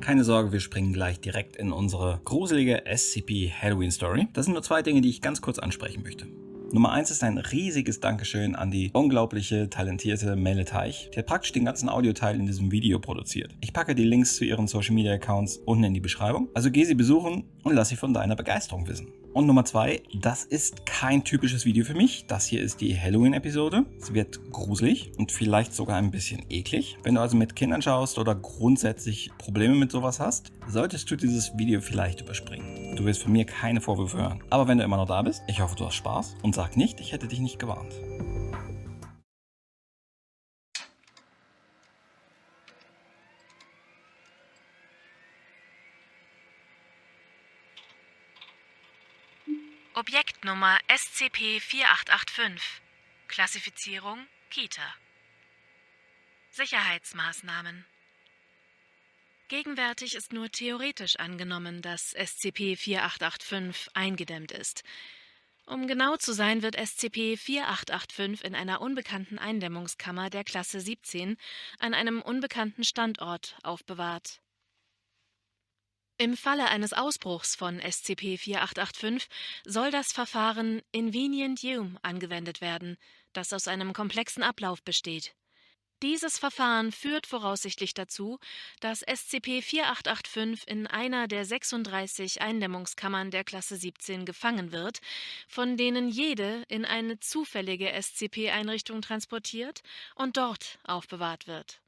Keine Sorge, wir springen gleich direkt in unsere gruselige SCP-Halloween-Story. Das sind nur 2 Dinge, die ich ganz kurz ansprechen möchte. Nummer 1 ist ein riesiges Dankeschön an die unglaubliche, talentierte Melle Teich. Die hat praktisch den ganzen Audioteil in diesem Video produziert. Ich packe die Links zu ihren Social-Media-Accounts unten in die Beschreibung. Also geh sie besuchen und lass sie von deiner Begeisterung wissen. Und Nummer 2, das ist kein typisches Video für mich. Das hier ist die Halloween-Episode. Es wird gruselig und vielleicht sogar ein bisschen eklig. Wenn du also mit Kindern schaust oder grundsätzlich Probleme mit sowas hast, solltest du dieses Video vielleicht überspringen. Du wirst von mir keine Vorwürfe hören. Aber wenn du immer noch da bist, ich hoffe, du hast Spaß und sag nicht, ich hätte dich nicht gewarnt. Objektnummer SCP-4885. Klassifizierung Kita. Sicherheitsmaßnahmen. Gegenwärtig ist nur theoretisch angenommen, dass SCP-4885 eingedämmt ist. Um genau zu sein, wird SCP-4885 in einer unbekannten Eindämmungskammer der Klasse 17 an einem unbekannten Standort aufbewahrt. Im Falle eines Ausbruchs von SCP-4885 soll das Verfahren Invenient Hume angewendet werden, das aus einem komplexen Ablauf besteht. Dieses Verfahren führt voraussichtlich dazu, dass SCP-4885 in einer der 36 Eindämmungskammern der Klasse 17 gefangen wird, von denen jede in eine zufällige SCP-Einrichtung transportiert und dort aufbewahrt wird.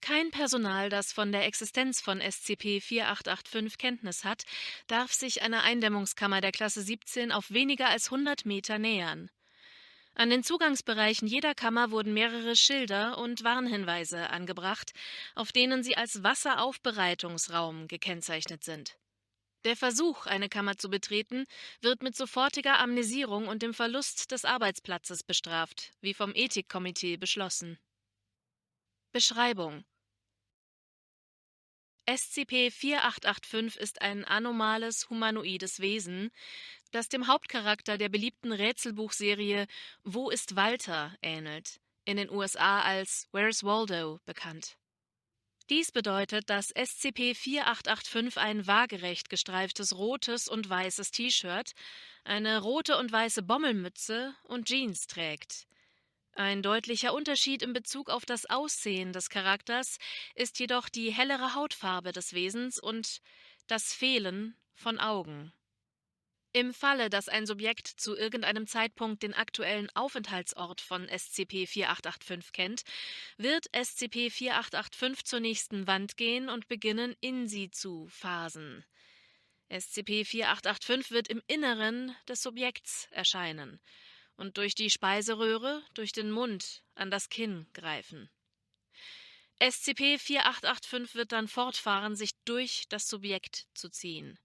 Kein Personal, das von der Existenz von SCP-4885 Kenntnis hat, darf sich einer Eindämmungskammer der Klasse 17 auf weniger als 100 Meter nähern. An den Zugangsbereichen jeder Kammer wurden mehrere Schilder und Warnhinweise angebracht, auf denen sie als Wasseraufbereitungsraum gekennzeichnet sind. Der Versuch, eine Kammer zu betreten, wird mit sofortiger Amnesierung und dem Verlust des Arbeitsplatzes bestraft, wie vom Ethikkomitee beschlossen. Beschreibung: SCP-4885 ist ein anomales, humanoides Wesen, das dem Hauptcharakter der beliebten Rätselbuchserie Wo ist Walter ähnelt, in den USA als Where's Waldo bekannt. Dies bedeutet, dass SCP-4885 ein waagerecht gestreiftes rotes und weißes T-Shirt, eine rote und weiße Bommelmütze und Jeans trägt. Ein deutlicher Unterschied in Bezug auf das Aussehen des Charakters ist jedoch die hellere Hautfarbe des Wesens und das Fehlen von Augen. Im Falle, dass ein Subjekt zu irgendeinem Zeitpunkt den aktuellen Aufenthaltsort von SCP-4885 kennt, wird SCP-4885 zur nächsten Wand gehen und beginnen, in sie zu phasen. SCP-4885 wird im Inneren des Subjekts erscheinen und durch die Speiseröhre, durch den Mund, an das Kinn greifen. SCP-4885 wird dann fortfahren, sich durch das Subjekt zu ziehen.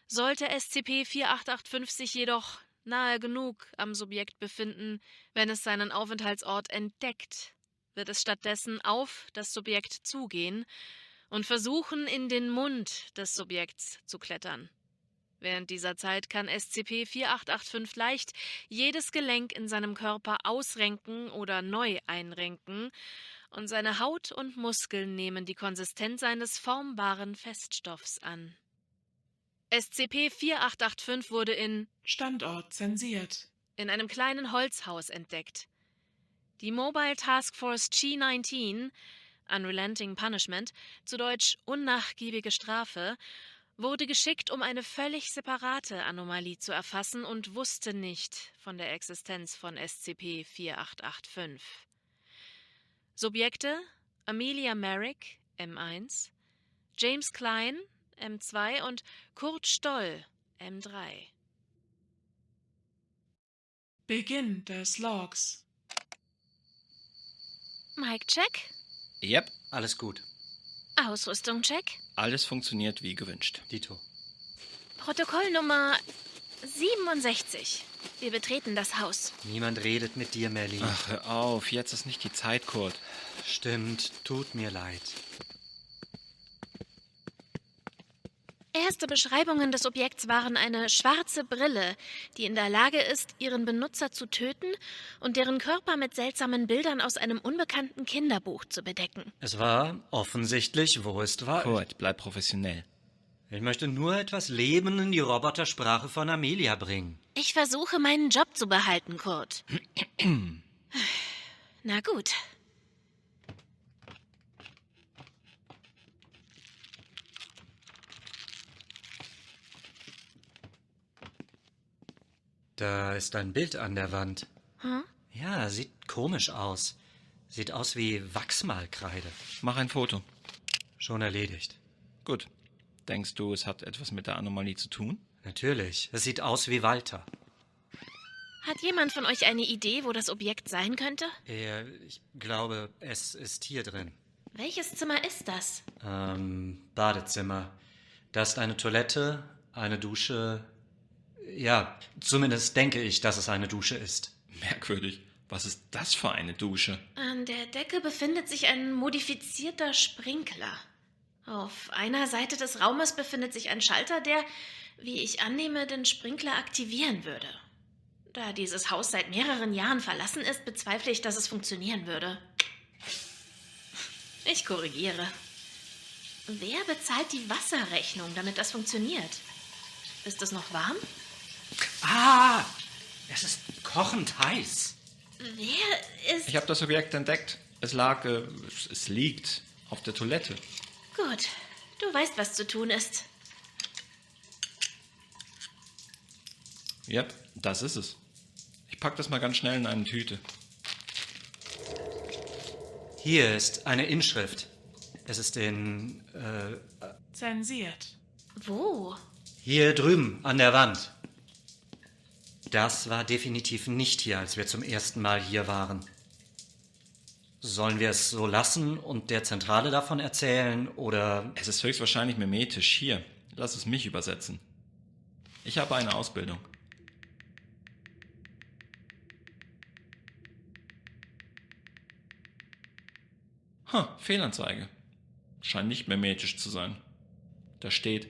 Sollte SCP-4885 sich jedoch nahe genug am Subjekt befinden, wenn es seinen Aufenthaltsort entdeckt, wird es stattdessen auf das Subjekt zugehen und versuchen, in den Mund des Subjekts zu klettern. Während dieser Zeit kann SCP-4885 leicht jedes Gelenk in seinem Körper ausrenken oder neu einrenken, und seine Haut und Muskeln nehmen die Konsistenz eines formbaren Feststoffs an. SCP-4885 wurde in Standort zensiert. in einem kleinen Holzhaus entdeckt. Die Mobile Task Force G-19, Unrelenting Punishment, zu Deutsch unnachgiebige Strafe, wurde geschickt, um eine völlig separate Anomalie zu erfassen und wusste nicht von der Existenz von SCP-4885. Subjekte: Amelia Merrick, M1, James Klein, M2 und Kurt Stoll, M3. Beginn des Logs. Mic check. Yep, alles gut. Ausrüstung check. Alles funktioniert wie gewünscht. Dito. Protokollnummer 67. Wir betreten das Haus. Niemand redet mit dir, Melly. Ach, hör auf, jetzt ist nicht die Zeit, Kurt. Stimmt, tut mir leid. Erste Beschreibungen des Objekts waren eine schwarze Brille, die in der Lage ist, ihren Benutzer zu töten und deren Körper mit seltsamen Bildern aus einem unbekannten Kinderbuch zu bedecken. Es war offensichtlich, wo ist Wald. Kurt, bleib professionell. Ich möchte nur etwas Leben in die Robotersprache von Amelia bringen. Ich versuche, meinen Job zu behalten, Kurt. Na gut. Da ist ein Bild an der Wand. Hm? Ja, sieht komisch aus. Sieht aus wie Wachsmalkreide. Mach ein Foto. Schon erledigt. Gut. Denkst du, es hat etwas mit der Anomalie zu tun? Natürlich, es sieht aus wie Walter. Hat jemand von euch eine Idee, wo das Objekt sein könnte? Ich glaube, es ist hier drin. Welches Zimmer ist das? Badezimmer. Da ist eine Toilette, eine Dusche. Ja, zumindest denke ich, dass es eine Dusche ist. Merkwürdig. Was ist das für eine Dusche? An der Decke befindet sich ein modifizierter Sprinkler. Auf einer Seite des Raumes befindet sich ein Schalter, der, wie ich annehme, den Sprinkler aktivieren würde. Da dieses Haus seit mehreren Jahren verlassen ist, bezweifle ich, dass es funktionieren würde. Ich korrigiere. Wer bezahlt die Wasserrechnung, damit das funktioniert? Ist es noch warm? Ah, es ist kochend heiß. Wer ist... Ich habe das Objekt entdeckt. Es liegt auf der Toilette. Gut, du weißt, was zu tun ist. Yep, das ist es. Ich pack das mal ganz schnell in eine Tüte. Hier ist eine Inschrift. Es ist Zensiert. Wo? hier drüben an der Wand. Das war definitiv nicht hier, als wir zum ersten Mal hier waren. Sollen wir es so lassen und der Zentrale davon erzählen, oder... Es ist höchstwahrscheinlich mimetisch. Hier, lass es mich übersetzen. Ich habe eine Ausbildung. Fehlanzeige. Scheint nicht mimetisch zu sein. Da steht,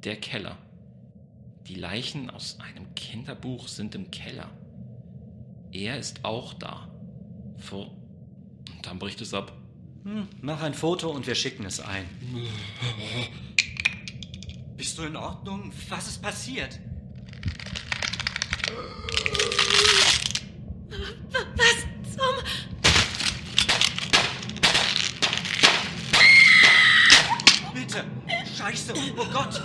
der Keller. Die Leichen aus einem Kinderbuch sind im Keller. Er ist auch da. Und dann bricht es ab. Mach ein Foto und wir schicken es ein. Bist du in Ordnung? Was ist passiert? Was zum... Bitte! Scheiße! Oh Gott!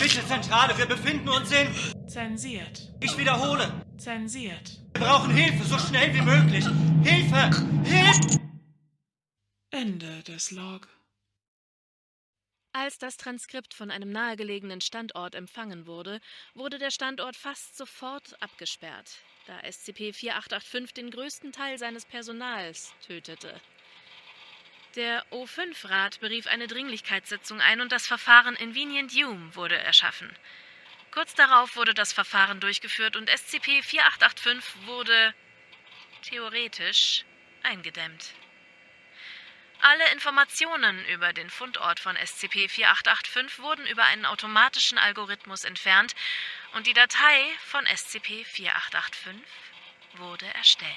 Bitte, Zentrale, wir befinden uns in... Zensiert. Ich wiederhole! Zensiert. Wir brauchen Hilfe, so schnell wie möglich! Hilfe! Hilfe! Ende des Log. Als das Transkript von einem nahegelegenen Standort empfangen wurde, wurde der Standort fast sofort abgesperrt, da SCP-4885 den größten Teil seines Personals tötete. Der O5-Rat berief eine Dringlichkeitssitzung ein und das Verfahren Invenient Hume wurde erschaffen. Kurz darauf wurde das Verfahren durchgeführt und SCP-4885 wurde, theoretisch, eingedämmt. Alle Informationen über den Fundort von SCP-4885 wurden über einen automatischen Algorithmus entfernt und die Datei von SCP-4885 wurde erstellt.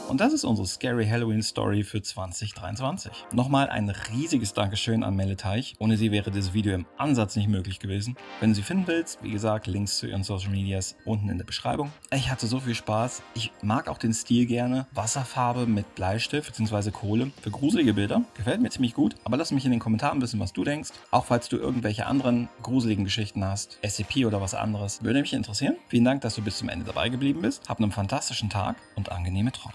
Und das ist unsere Scary Halloween Story für 2023. Nochmal ein riesiges Dankeschön an Melle Teich. Ohne sie wäre dieses Video im Ansatz nicht möglich gewesen. Wenn du sie finden willst, wie gesagt, Links zu ihren Social Medias unten in der Beschreibung. Ich hatte so viel Spaß. Ich mag auch den Stil gerne. Wasserfarbe mit Bleistift bzw. Kohle für gruselige Bilder. Gefällt mir ziemlich gut. Aber lass mich in den Kommentaren wissen, was du denkst. Auch falls du irgendwelche anderen gruseligen Geschichten hast, SCP oder was anderes, würde mich interessieren. Vielen Dank, dass du bis zum Ende dabei geblieben bist. Hab einen fantastischen Tag und angenehme Träume.